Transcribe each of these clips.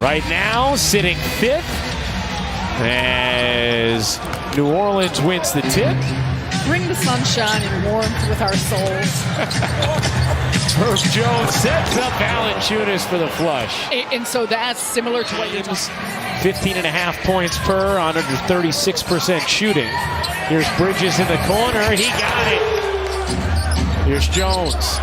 Right now, sitting 5th as New Orleans wins the tip. Bring the sunshine and warmth with our souls. Herb Jones sets up Valanciunas for the flush. And so that's similar to what you're talking 15.5 points per on under 36% shooting. Here's Bridges in the corner. He got it. Here's Jones.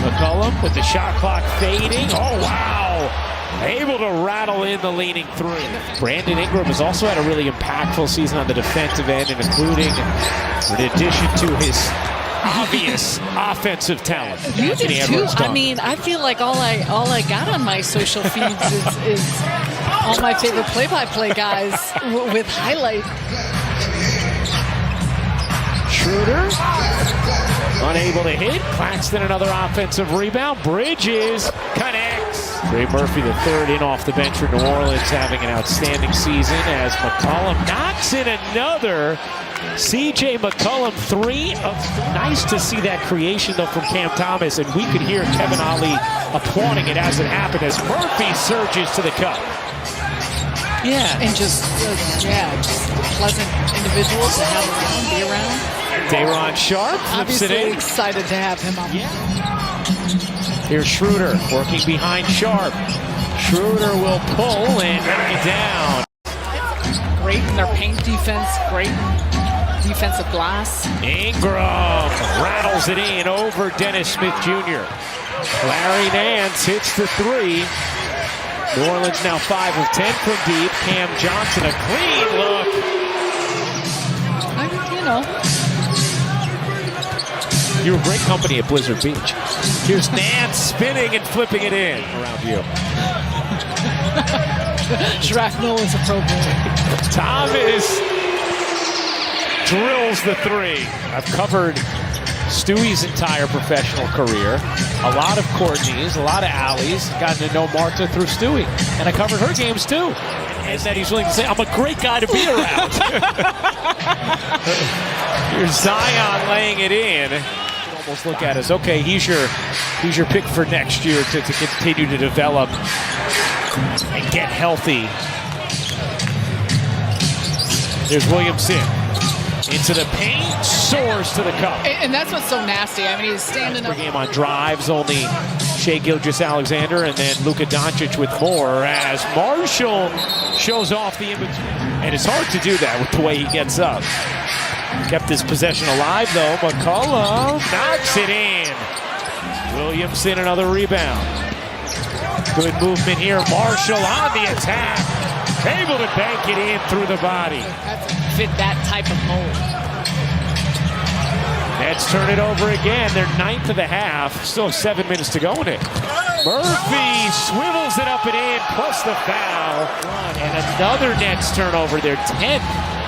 McCollum with the shot clock fading. Oh, wow. Able to rattle in the leaning three. Brandon Ingram has also had a really impactful season on the defensive end, and including, in addition to his obvious offensive talent. You did too. I mean, I feel like all I got on my social feeds is all my favorite play-by-play guys with highlight. Schroeder unable to hit. Claxton another offensive rebound. Bridges connects. Trey Murphy the third in off the bench for New Orleans, having an outstanding season as McCollum knocks in another. C.J. McCollum 3 of. Nice to see that creation though from Cam Thomas, and we could hear Kevin Ollie applauding it as it happened as Murphy surges to the cup. Yeah, and just pleasant individual to have around, be around. Day'Ron Sharpe flips it in. Obviously excited to have him on. Here's Schroeder working behind Sharpe. Schroeder will pull and knock it down. Great in their paint defense, great defensive glass. Ingram rattles it in over Dennis Smith Jr. Larry Nance hits the three. New Orleans now 5 of 10 from deep. Cam Johnson, a clean look. You know. You were great company at Blizzard Beach. Here's Nance spinning and flipping it in around you. Shrapnel is appropriate. Thomas drills the three. I've covered Stewie's entire professional career. A lot of Courtney's, a lot of Allie's. Gotten to know Martha through Stewie. And I covered her games too. And that he's willing to say, I'm a great guy to be around. Here's Zion laying it in. Almost look at us. Okay, he's your pick for next year to continue to develop and get healthy. There's Williamson. Into the paint, soars to the cup. And that's what's so nasty. I mean, he's standing up. Game on drives, only Shai Gilgeous-Alexander and then Luka Doncic with more as Marshall shows off the in-between. And it's hard to do that with the way he gets up. Kept his possession alive, though. McCollum knocks it in. Williamson, another rebound. Good movement here. Marshall on the attack. Able to bank it in through the body. Fit that type of mold. Nets turn it over again. They're 9th of the half. Still 7 minutes to go in it. Murphy swivels it up and in, plus the foul. And another Nets turnover. They're 10th.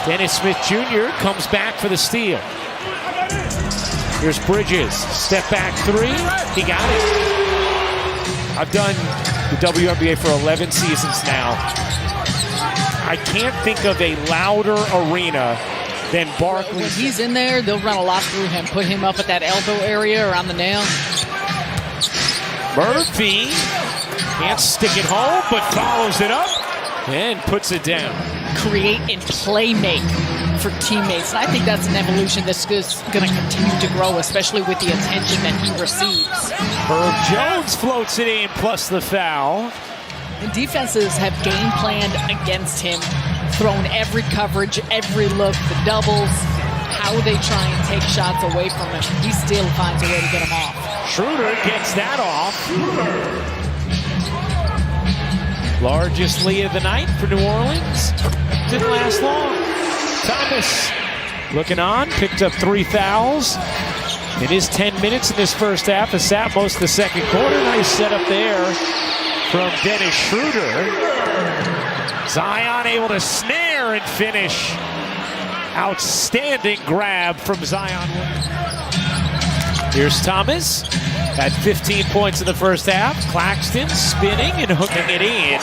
Dennis Smith Jr. comes back for the steal. Here's Bridges. Step back three. He got it. I've done the WNBA for 11 seasons now. I can't think of a louder arena than Barclays. When he's in there, they'll run a lot through him. Put him up at that elbow area around the nail. Murphy can't stick it home, but follows it up and puts it down. Create and play make for teammates. And I think that's an evolution that's going to continue to grow, especially with the attention that he receives. Herb Jones floats it in, plus the foul. And defenses have game planned against him, thrown every coverage, every look, the doubles, how they try and take shots away from him. He still finds a way to get them off. Schroeder gets that off. Largest lead of the night for New Orleans. Didn't last long. Thomas looking on, picked up 3 fouls. It is 10 minutes in this first half. Has sat most of the second quarter. Nice setup there from Dennis Schroeder. Zion able to snare and finish. Outstanding grab from Zion. Here's Thomas. Had 15 points in the first half. Claxton spinning and hooking it in.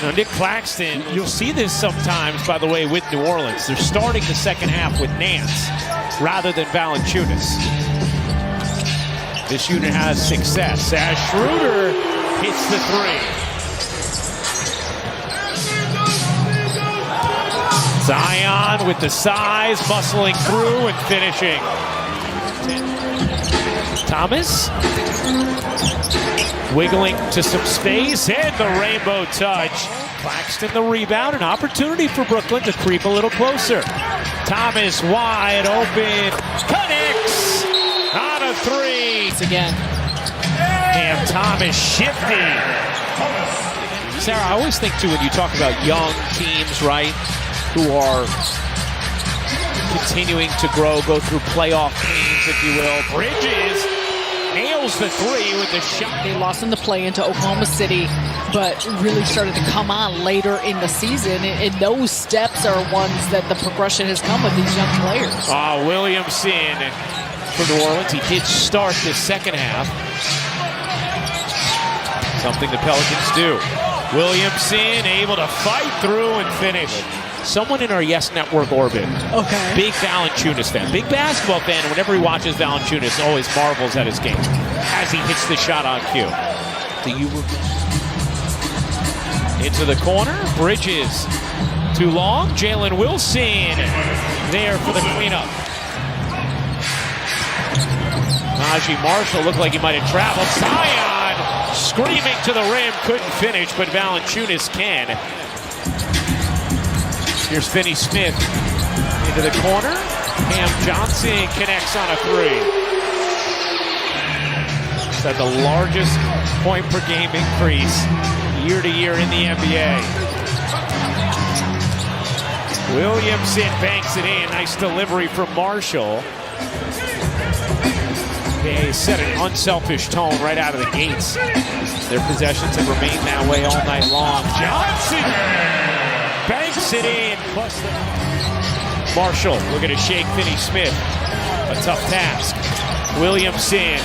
Now, Nick Claxton, you'll see this sometimes, by the way, with New Orleans. They're starting the second half with Nance rather than Valanciunas. This unit has success as Schroeder hits the three. Zion with the size, muscling through and finishing. Thomas wiggling to some space and the rainbow touch. Claxton the rebound, an opportunity for Brooklyn to creep a little closer. Thomas wide open, connects on a three. Again. And Thomas shifty. Sarah, I always think too when you talk about young teams, right, who are continuing to grow, go through playoff games, if you will. Bridges nails the three with the shot. They lost in the play into Oklahoma City, but really started to come on later in the season. And those steps are ones that the progression has come with these young players. Williamson for New Orleans. He did start the second half. Something the Pelicans do. Williamson able to fight through and finish. Someone in our Yes Network orbit. Okay. Big Valanciunas fan. Big basketball fan. Whenever he watches Valanciunas, always marvels at his game as he hits the shot on cue. Into the corner. Bridges. Too long. Jalen Wilson there for the cleanup. Najee Marshall looked like he might have traveled. Zion screaming to the rim. Couldn't finish, but Valanciunas can. Here's Finney Smith into the corner. Cam Johnson connects on a three. It's at the largest point per game increase year to year in the NBA. Williamson banks it in. Nice delivery from Marshall. They set an unselfish tone right out of the gates. Their possessions have remained that way all night long. Johnson banks it in. Plus Marshall looking to shake Finney Smith. A tough task. Williamson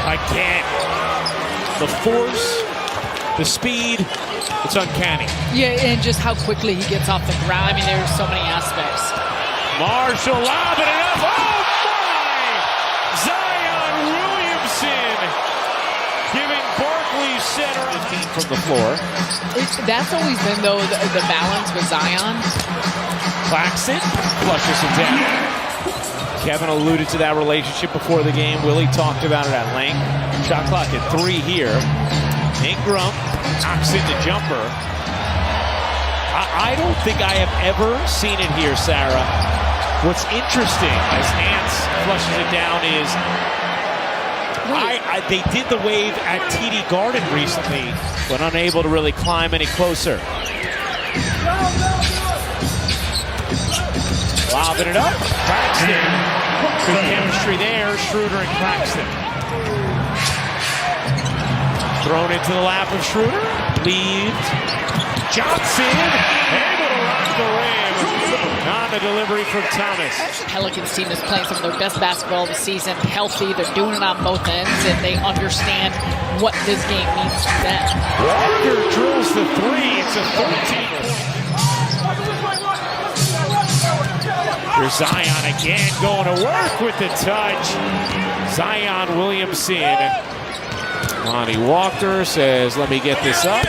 again. The force, the speed, it's uncanny. Yeah, and just how quickly he gets off the ground. I mean, there's so many aspects. Marshall lobbing it up. Oh my! Zion Williamson giving Barkley center 15 from the floor. That's always been, though, the balance with Zion. Claxton flushes it down. Kevin alluded to that relationship before the game. Willie talked about it at length. Shot clock at 3 here. Ingram knocks in the jumper. I don't think I have ever seen it here, Sarah. What's interesting as Nance flushes it down is they did the wave at TD Garden recently, but unable to really climb any closer. Lobbing it up. Claxton. Good chemistry there. Schroeder and Claxton. Thrown into the lap of Schroeder. Leaves. Johnson. Able to rock the rim. On the delivery from Thomas. Pelicans team is playing some of their best basketball of the season. Healthy. They're doing it on both ends, and they understand what this game means to them. Walker drills the three. It's a 13-point. Here's Zion again going to work with the touch. Zion Williamson. Lonnie Walker says, let me get this up.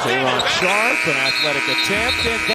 They run sharp, an athletic attempt. And